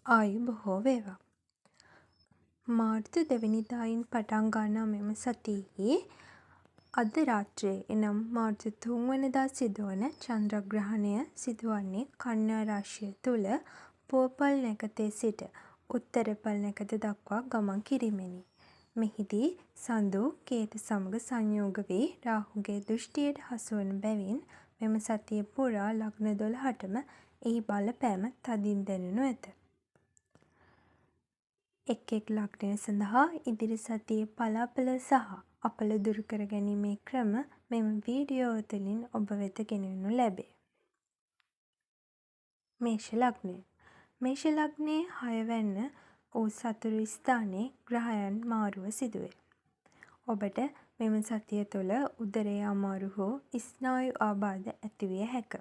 ආයුබෝව වේවා. මාර්තු 2 වෙනිදායින් පටන් ගන්නා මෙම සතියේ අද රාත්‍රියේ එනම් මාර්තු 3 වෙනිදා සිදුවන චන්ද්‍රග්‍රහණය සිදුවන්නේ කන්‍යා රාශිය තුල පුවපල් නැකතේ සිට උත්තරපල් නැකත දක්වා ගමන් කිරීමෙනි. මෙහිදී සඳු කේතු සමග සංයෝග වී රාහුගේ දෘෂ්ටියට හසුවන බැවින් මෙම සතිය පුරා ලග්න 12ටම එහි බලපෑම තදින් දැනෙනු ඇත. එක් එක් ලග්නය සඳහා ඉදිරි සතියේ පලාපල සහ අපල දුරු කර ගැනීමේ ක්‍රම මෙම වීඩියෝ තුළින් ඔබ වෙත ගෙනෙනු ලැබේ. මේෂ ලග්නය. මේෂ ලග්නයේ 6 වැන්න වූ සතුරු ස්ථානයේ ග්‍රහයන් මාරුව සිදුවේ. ඔබට මෙම සතිය තුළ උදරයේ අමාරු හෝ ස්නායු ආබාධ ඇතිවිය හැක.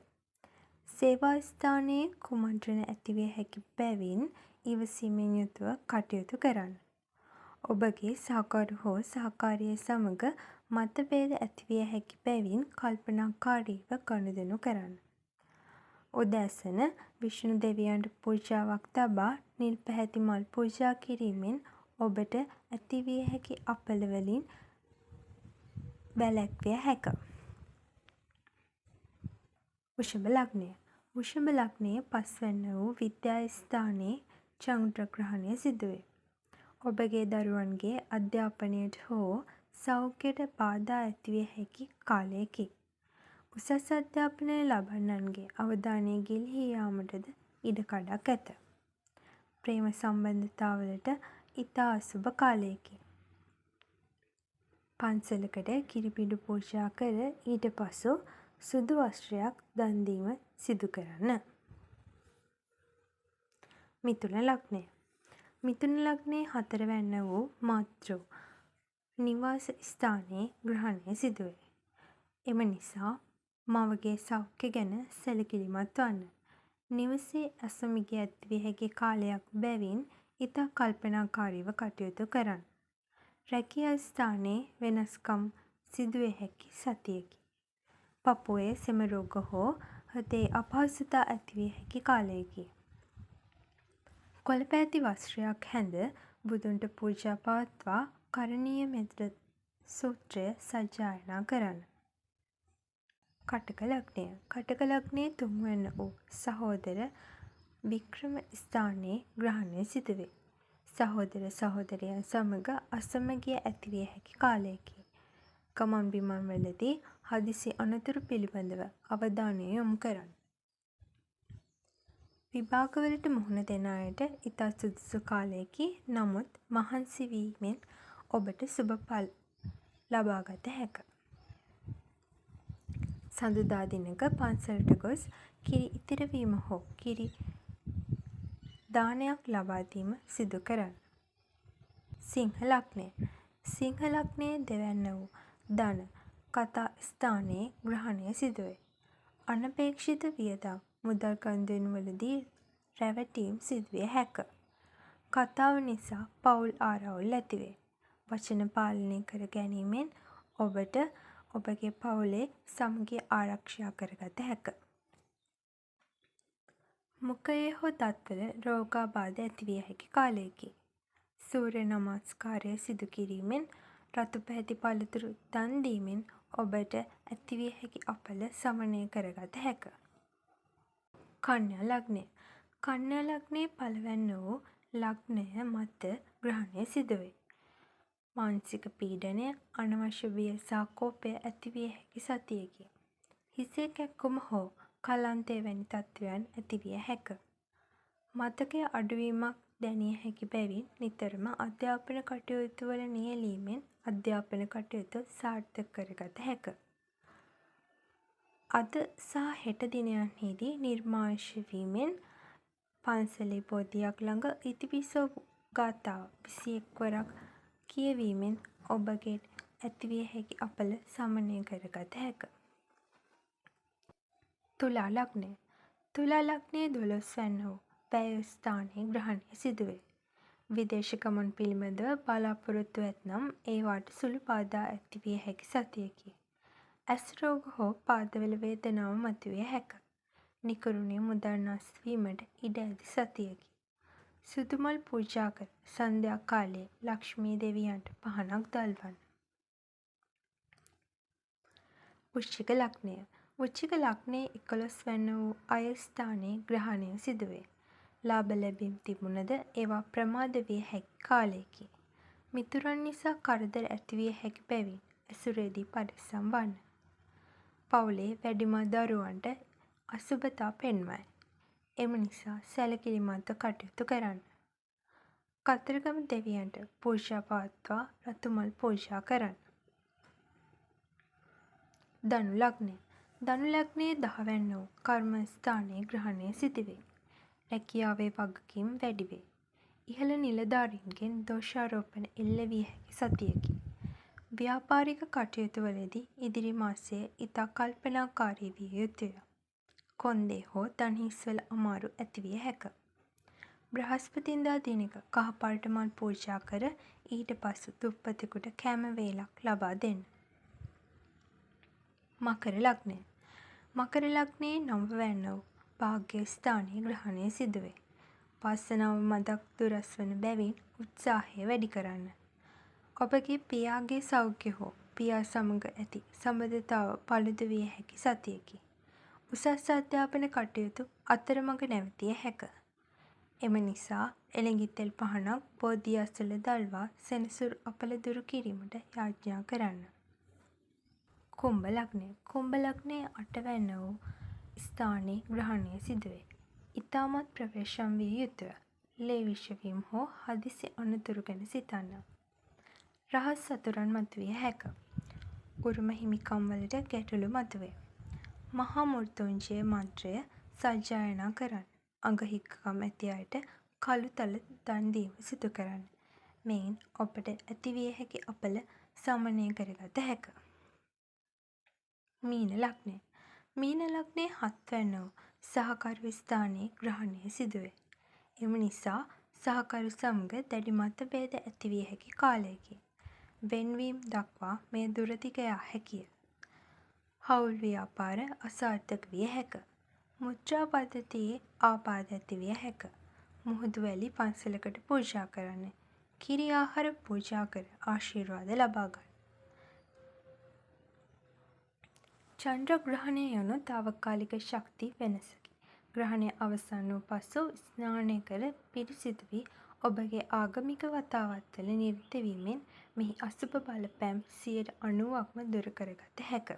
සේවා ස්ථානයේ කුමන්ත්‍රණ ඇතිවිය හැකි බැවින් ඉවසීමෙන් යුතුව කටයුතු කරන්න. ඔබගේ සහකරු හෝ සහකාරිය සමග මතභේද ඇතිවිය හැකි බැවින් කල්පනාකාරීව ගනුදෙනු කරන්න. උදෑසන විෂ්ණු දෙවියන්ට පූජාවක් තබා නිල් පැහැති මල් පූජා කිරීමෙන් ඔබට ඇතිවිය හැකි අපල වලින් වැළැක්විය හැක. වෘෂභ ලග්නය. වෘෂභ ලග්නයේ 5 වැන්න වූ විද්‍යා ස්ථානයේ චන්ද්‍රග්‍රහණය සිදුවේ. ඔබගේ දරුවන්ගේ අධ්‍යාපනයට හෝ සෞඛ්‍යයට බාධා ඇතිවිය හැකි කාලයකි. උසස් අධ්‍යාපනය ලබන්නන්ගේ අවධානය ගිලිහී යාමටද ඉඩකඩක් ඇත. ප්‍රේම සම්බන්ධතාවලට ඉතා අසුභ කාලයකි. පන්සලකට කිරිපිඩු පූජා කර ඊට පසු සුදු වස්ත්‍රයක් දන් දීම සිදු කරන්න. මිථුන ලග්නය. මිථුන ලග්නයේ 4 වැන්න වූ මාතෘ නිවාස ස්ථානයේ ග්‍රහණය සිදුවේ. එම නිසා මවගේ සෞඛ්‍ය ගැන සැලකිලිමත් වන්න. නිවසේ අසමිග ඇතිවිය හැකි කාලයක් බැවින් ඉතා කල්පනාකාරීව කටයුතු කරන්න. රැකියා ස්ථානයේ වෙනස්කම් සිදුවිය හැකි සතියකි. පපුවේ සෙම රෝග හෝ හෘදයේ අපහසුතා ඇතිවිය හැකි කාලයකි. කොළ පැහැති වස්ත්‍රයක් හැඳ බුදුන්ට පූජා පවත්වා කරණීය මෙත්ත සූත්‍රය සජ්ජායනා කරන්න. කටක ලග්නය. කටක ලග්නයේ 3 වැන්න වූ සහෝදර වික්‍රම ස්ථානයේ ග්‍රහණය සිදුවේ. සහෝදර සහෝදරියන් සමග අසමගිය ඇතිවිය හැකි කාලයකි. ගමන් බිමන් වලදී හදිසි අනතුරු පිළිබඳව අවධානය යොමු කරන්න. විභාගවලට මුහුණ දෙන අයට ඉතා සුදුසු කාලයකි. නමුත් මහන්සි වීමෙන් ඔබට සුබ ඵල ලබාගත හැක. සඳුදා දිනක පන්සලට ගොස් කිරි ඉතිරවීම හෝ කිරි දානයක් ලබා දීම සිදු කරන්න. සිංහ ලග්නය. සිංහ ලග්නයේ 2 වැන්න වූ ධන කතා ස්ථානයේ ග්‍රහණය සිදුවේ. අනපේක්ෂිත වියදම් මුදල් ගනුදෙනු වලදී රැවටීම් සිදුවිය හැක. කතාව නිසා පවුල් ආරවුල් ඇතිවේ. වචන පාලනය කර ගැනීමෙන් ඔබට ඔබගේ පවුලේ සමගිය ආරක්ෂා කරගත හැක. මුඛයේ හෝ දත්වල රෝගාබාධ ඇතිවිය හැකි කාලයකි. සූර්ය නමස්කාරය සිදු කිරීමෙන් රතු පැහැති පළතුරු දන් දීමෙන් ඔබට ඇතිවිය හැකි අපල සමනය කරගත හැක. කන්‍යා ලග්නය. කන්‍යා ලග්නයේ 5 වැන්න වූ ලග්නය මත ග්‍රහණය සිදුවේ. මානසික පීඩනය අනවශ්‍ය බිය සහ කෝපය ඇතිවිය හැකි සතියකි. හිසේ කැක්කුම හෝ කලන්තය වැනි තත්ත්වයන් ඇතිවිය හැක. මතකය අඩුවීමක් දැනිය හැකි බැවින් නිතරම අධ්‍යාපන කටයුතු වල නියැලීමෙන් අධ්‍යාපන කටයුතු සාර්ථක කරගත හැක. අද සහ හෙට දිනයන්හිදී නිර්මාංශ වීමෙන් පන්සලේ බෝධියක් ළඟ ඉතිපිසෝ ගාථා 21 වරක් කියවීමෙන් ඔබගේ ඇතිවිය හැකි අපල සමනය කරගත හැක. තුලා ලග්නය. තුලා ලග්නයේ 12 වැන්න වූ වැය ස්ථානයේ ග්‍රහණය සිදුවේ. විදේශ ගමන් පිළිබඳව බලාපොරොත්තු ඇතනම් ඒවාට සුළු බාධා ඇතිවිය හැකි සතියකි. ඇස් රෝග හෝ පාදවල වේදනාව මතුවිය හැක. නිකරුණේ මුදල් නැස් වීමට ඉඩ ඇති සතියකි. සුදුමල් පූජා කර සන්ධ්‍යා කාලයේ ලක්ෂ්මී දෙවියන්ට පහනක් දල්වන්න. වෘශ්චික ලග්නය. වෘශ්චික ලග්නයේ 11 වැන්න වූ අය ස්ථානයේ ග්‍රහණය සිදුවේ. ලාභ ලැබීම් තිබුණද ඒවා ප්‍රමාද විය හැකි කාලයකි. මිතුරන් නිසා කරදර ඇතිවිය හැකි බැවින් ඇසුරේදී පරිස්සම් වන්න. පවුලේ වැඩිමල් දරුවන්ට අසුභතා පෙන්වයි. එම නිසා සැලකිලිමත්ව කටයුතු කරන්න. කතරගම දෙවියන්ට පූජා පවත්වා රතුමල් පූජා කරන්න. ධනු ලග්නය. ධනු ලග්නයේ 10 වැන්න වූ කර්ම ස්ථානයේ ග්‍රහණය සිදුවේ. රැකියාවේ වගකීම් වැඩි වේ. ඉහළ නිලධාරීන්ගෙන් දෝෂාරෝපණ එල්ල විය හැකි සතියකි. ව්‍යාපාරික කටයුතුවලදී ඉදිරි මාසයේ ඉතා කල්පනාකාරී විය යුතුය. කොන්දේ හෝ දණහිස්වල අමාරු ඇතිවිය හැක. බ්‍රහස්පතින්දා දිනක කහපාට මල් පූජා කර ඊට පසු දුප්පතෙකුට කෑම වේලක් ලබා දෙන්න. මකර ලග්නය. මකර ලග්නයේ 9 වැන්න වූ භාග්‍ය ස්ථානයේ ග්‍රහණය සිදුවේ. වාසනාව මදක් දුරස් වන බැවින් උත්සාහය වැඩි කරන්න. ඔබගේ පියාගේ සෞඛ්‍ය හෝ පියා සමග ඇති සබඳතාව පළුදු විය හැකි සතියකි. උසස් අධ්‍යාපන කටයුතු අතරමඟ නැවතිය හැක. එම නිසා එළඟිතෙල් පහනක් බෝධිය අසල දල්වා සෙනසුරු අපල දුරු කිරීමට යාඥා කරන්න. කුම්භ ලග්නය. කුම්භ ලග්නයේ 8 වැන්න වූ ස්ථානයේ ග්‍රහණය සිදුවේ. ඉතාමත් ප්‍රවේශම් විය යුතුය. ලේ විෂවීම හෝ හදිසි අනතුරු ගැන සිතන්න. රහස් සතුරන් මතුවිය හැක. උරුම හිමිකම් වලට ගැටලු මතුවේ. මහා මෘත්‍යුංජය මන්ත්‍රය සජ්ජායනා කරන්න. අංගහික්කම් ඇති අයට කළු තල දන් දීම සිදු කරන්න. මෙයින් ඔබට ඇතිවිය හැකි අපල සමනය කරගත හැක. මීන ලග්නය. මීන ලග්නයේ 7 වැන්න වූ සහකරු ස්ථානයේ ග්‍රහණය සිදුවේ. එම නිසා සහකරු සමග දැඩි මතභේද ඇතිවිය හැකි කාලයකි. වෙන්වීම් දක්වා මෙය දුරදිග යා හැකිය. හවුල් ව්‍යාපාර අසාර්ථක විය හැක. මුද්‍රා පද්ධතියේ ආබාධ ඇතිවිය හැක. මුහුදු වැලි පන්සලකට පූජා කරන්න. කිරි ආහාර පූජා කර ආශිර්වාද ලබා ගන්න. චන්ද්‍ර ග්‍රහණය යනු තාවකාලික ශක්ති වෙනසකි. ග්‍රහණය අවසන් වූ පසු ස්නානය කර පිරිසිදු වී ඔබගේ ආගමික වතාවත්වල නිරත වීමෙන් මෙහි අසුභ බලපෑම් 90%ක්ම දුරු කරගත හැක.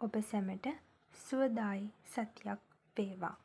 ඔබ සැමට සුවදායි සතියක් වේවා.